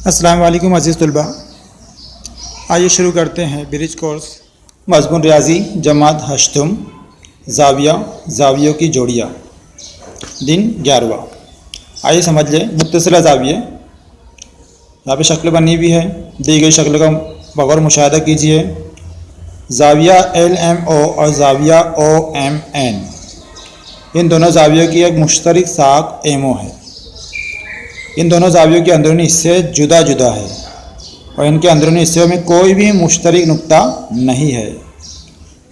अस्सलाम वालेकुम अज़ीज़ तलबा। आइए शुरू करते हैं ब्रिज कोर्स मज़मून रियाजी जमात हश्तम ज़ावियों की जोड़ियाँ दिन 11वां। आइए समझ लें मुत्तसिला ज़ाविये। यहाँ पे शक्ल बनी हुई है, दी गई शक्ल का बगौर मुशाहिदा कीजिए। ज़ाविया LMO और ज़ाविया OMN, इन दोनों ज़ावियों की एक मुश्तरक साख MO है। इन दोनों ज़ावियों के अंदरूनी हिस्से जुदा जुदा है और इनके अंदरूनी हिस्सों में कोई भी मुश्तरक नुक्ता नहीं है।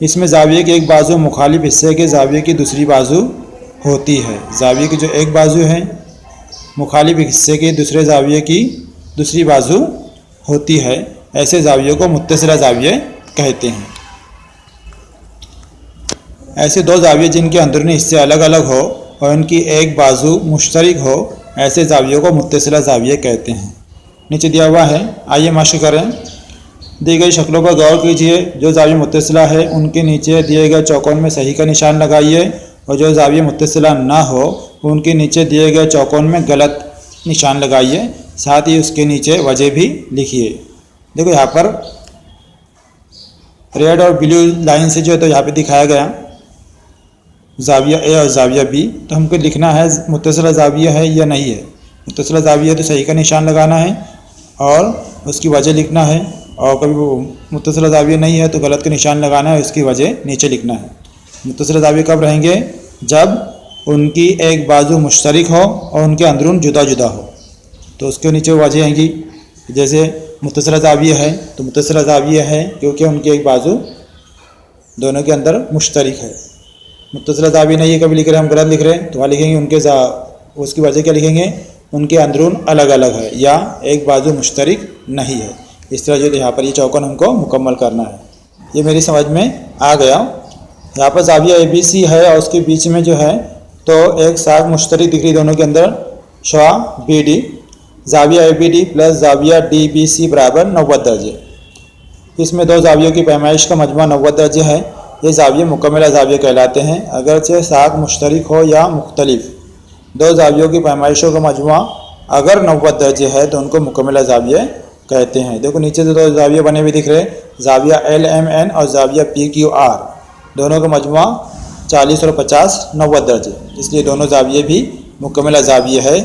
इसमें ज़ाविये के एक बाजू मुखालिफ हिस्से के ज़ाविये की दूसरी बाजू होती है। ज़ाविये की जो एक बाजू है मुखालिफ हिस्से के दूसरे ज़ाविये की दूसरी बाजू होती है। ऐसे ज़ावियों को मुत्तसिला ज़ाविये कहते हैं। ऐसे दो ज़ाविये जिनके अंदरूनी हिस्से अलग अलग हो और इनकी एक बाजू मुश्तरक हो, ऐसे ज़ावियों को मुत्तसिला ज़ाविये कहते हैं। नीचे दिया हुआ है, आइए मश्क करें। दी गई शक्लों पर गौर कीजिए। जो ज़ाविया मुत्तसिला है उनके नीचे दिए गए चौकोन में सही का निशान लगाइए और जो ज़ाविया मुत्तसिला ना हो उनके नीचे दिए गए चौकोन में गलत निशान लगाइए। साथ ही उसके नीचे वजह भी लिखिए। देखो यहाँ पर रेड और ब्लू लाइन से जो है तो यहाँ पे दिखाया गया ज़ाविया A और ज़ाविया B। तो हमको लिखना है मुत्तसिला ज़ाविया है या नहीं है। मुत्तसिला ज़ाविया तो सही का निशान लगाना है और उसकी वजह लिखना है, और कभी वो मुत्तसिला ज़ाविया नहीं है तो गलत का निशान लगाना है, उसकी वजह नीचे लिखना है। मुत्तसिला ज़ाविया कब रहेंगे? जब उनकी एक बाजू मुश्तरक हो और उनके अंदरून जुदा जुदा हो, तो उसके नीचे वजह आएंगी। जैसे मुत्तसिला ज़ाविया है तो मुत्तसिला ज़ाविया है क्योंकि उनकी एक बाजू दोनों के अंदर मुश्तरक है। मुत्तसिला ज़ाविया नहीं है, कभी लिख रहे हैं हम गलत लिख रहे हैं तो वहाँ लिखेंगे उनके उसकी वजह क्या लिखेंगे? उनके अंदरून अलग अलग है या एक बाजू मुश्तरक नहीं है। इस तरह जो यहाँ पर ये चौकोन हमको मुकम्मल करना है। ये मेरी समझ में आ गया। यहाँ पर ज़ाविया ABC है और उसके बीच में जो है तो एक साख मुश्तरक दिख रही दोनों के अंदर, शवा BD। ज़ाविया ABD प्लस ज़ाविया DBC बराबर 90 दर्जे। इसमें दो ज़ावियों की पैमाइश का मजमू 90 दर्जे है। ये ज़ाविये मुकम्मला ज़ाविये कहलाते हैं। अगरचे साख मुश्तरक हो या मुख्तलिफ, दो ज़ावियों की पैमाइशों का मजमुआ अगर 90 दर्जे है तो उनको मुकम्मला ज़ाविये कहते हैं। देखो नीचे से दो ज़ाविये बने हुए दिख रहे हैं, ज़ाविया LMN और ज़ाविया PQR। दोनों का मजमुआ 40 और 50 90 दर्जे, इसलिए दोनों ज़ाविये भी मुकम्मला ज़ाविये है।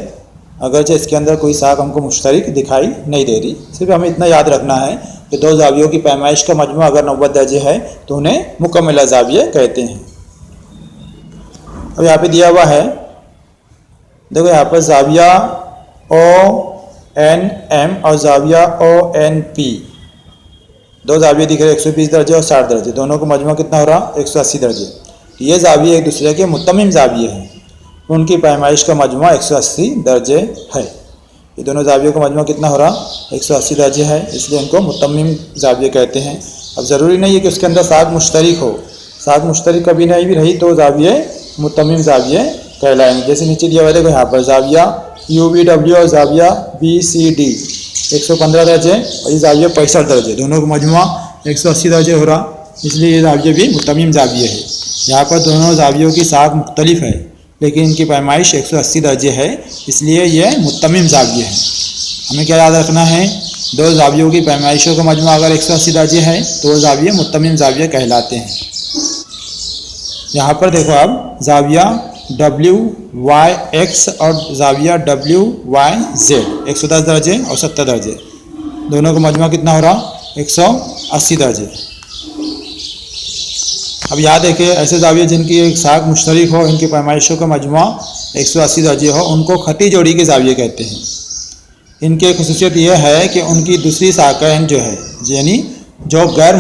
अगरचे इसके अंदर कोई साख हमको मुश्तरक दिखाई नहीं दे रही। सिर्फ हमें इतना याद रखना है कि दो ज़ावियों की पैमाइश का मजमुआ अगर 90 दर्जे है तो उन्हें मुकम्मला ज़ाविये कहते हैं। अब यहाँ पे दिया हुआ है, देखो यहाँ पर ज़ाविया ONM और ज़ाविया ONP, दो ज़ाविये दिख रहे 120 दर्जे और 60 दर्जे। दोनों का मजमुआ कितना हो रहा? 180 दर्जे। ये ज़ाविये एक दूसरे के मुत्तमिम ज़ाविये हैं, उनकी पैमाइश का मजमुआ 180 दर्जे है। ये दोनों ज़ावियों का मजमुआ कितना हो रहा? 180 दर्जे है, इसलिए इनको मुत्तमिम ज़ाविये कहते हैं। अब ज़रूरी नहीं है कि उसके अंदर साख मुश्तरक हो। साख मुश्तरक कभी नहीं भी रही तो ज़ाविये मुत्तमिम ज़ाविये कहलाएंगे। जैसे नीचे दिया हुआ देखो यहाँ पर ज़ाविया UVW और ज़ाविया BCD 115 दर्जे और ये ज़ाविया 65 दर्जे। दोनों का मजमुआ 180 दर्जे हो रहा, इसलिए ये ज़ाविये भी मुत्तमिम ज़ाविये है। यहाँ पर दोनों ज़ावियों की साख मुख्तलिफ है लेकिन इनकी पैमाइश 180 दर्जे है, इसलिए यह मुत्तमिम ज़ाविये है। हमें क्या याद रखना है? दो ज़ावियों की पैमाइशों का मजमुआ अगर 180 दर्जे है तो वो ज़ाविये मुत्तमिम ज़ाविये कहलाते हैं। यहाँ पर देखो अब ज़ाविया WYX और ज़ाविया WYZ 110 दर्जे और 70 दर्जे। दोनों का मजमुआ कितना हो रहा? 180 दर्जे। अब याद है कि ऐसे ज़ाविये जिनकी एक साख मुश्तरक हो, इनकी पैमाइशों का मजमुआ 180 दर्जे हो, उनको खती जोड़ी के ज़ाविये कहते हैं। इनकी खुसूसियत यह है कि उनकी दूसरी साखें जो है, यानी जो गैर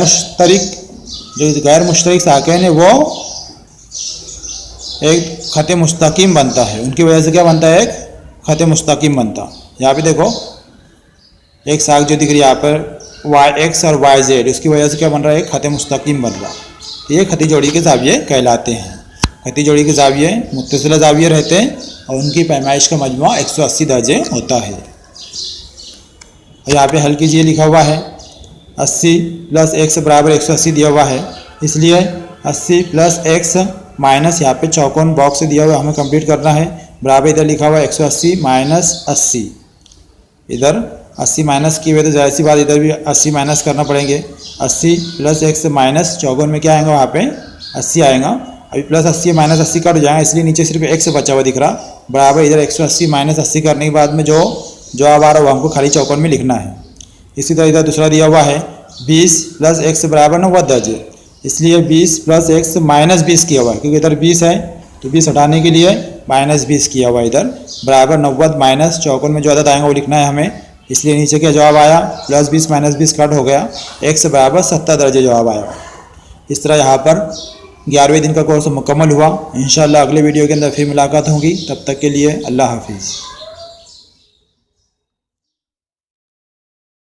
मुश्तरक साखें है वो एक ख़त मुस्तकीम बनता है। उनकी वजह से क्या बनता है? एक ख़त मुस्तकीम बनता। यहाँ पे देखो एक साख जो दिख रही है यहाँ पर YX और YZ, उसकी वजह से क्या बन रहा है? एक ख़त मुस्तकीम बन रहा। ये खती जोड़ी के ज़ाविये कहलाते हैं। खती जोड़ी के ज़ाविये मुत्तसिला ज़ाविये रहते हैं और उनकी पैमाइश का मजमुआ 180 दर्जे होता है। और यहाँ पे हल कीजिए लिखा हुआ है 80 + x बराबर 180 दिया हुआ है, इसलिए 80 + x माइनस यहाँ पे चौकोन बॉक्स से दिया हुआ हमें कंप्लीट करना है। बराबर इधर लिखा हुआ 180 - 80। इधर 80 माइनस किए हुए तो जाहिर सी बात इधर भी 80 माइनस करना पड़ेंगे। 80 प्लस x माइनस चौकोन में क्या आएगा, वहाँ पे 80 आएगा। अभी प्लस 80 माइनस 80 कट जाएगा, इसलिए नीचे सिर्फ x बचा हुआ दिख रहा, बराबर इधर 180 माइनस 80 करने के बाद में जो जवाब आ रहा है वो हमको खाली चौकोन में लिखना है। इसी तरह इधर दूसरा दिया हुआ है 20 प्लस x बराबर 90 दर्जे, इसलिए 20 प्लस x माइनस 20 किया हुआ है, क्योंकि इधर 20 है तो 20 हटाने के लिए माइनस 20 किया हुआ है इधर, बराबर 90 माइनस चौकोन में जो अदद आएंगे वो लिखना है हमें। इसलिए नीचे क्या जवाब आया, प्लस 20 माइनस 20 कट हो गया, x बराबर 70 दर्जे जवाब आया। इस तरह यहाँ पर 11वें दिन का कोर्स मुकम्मल हुआ। इंशाअल्लाह अगले वीडियो के अंदर फिर मुलाकात होगी, तब तक के लिए अल्लाह हाफिज़।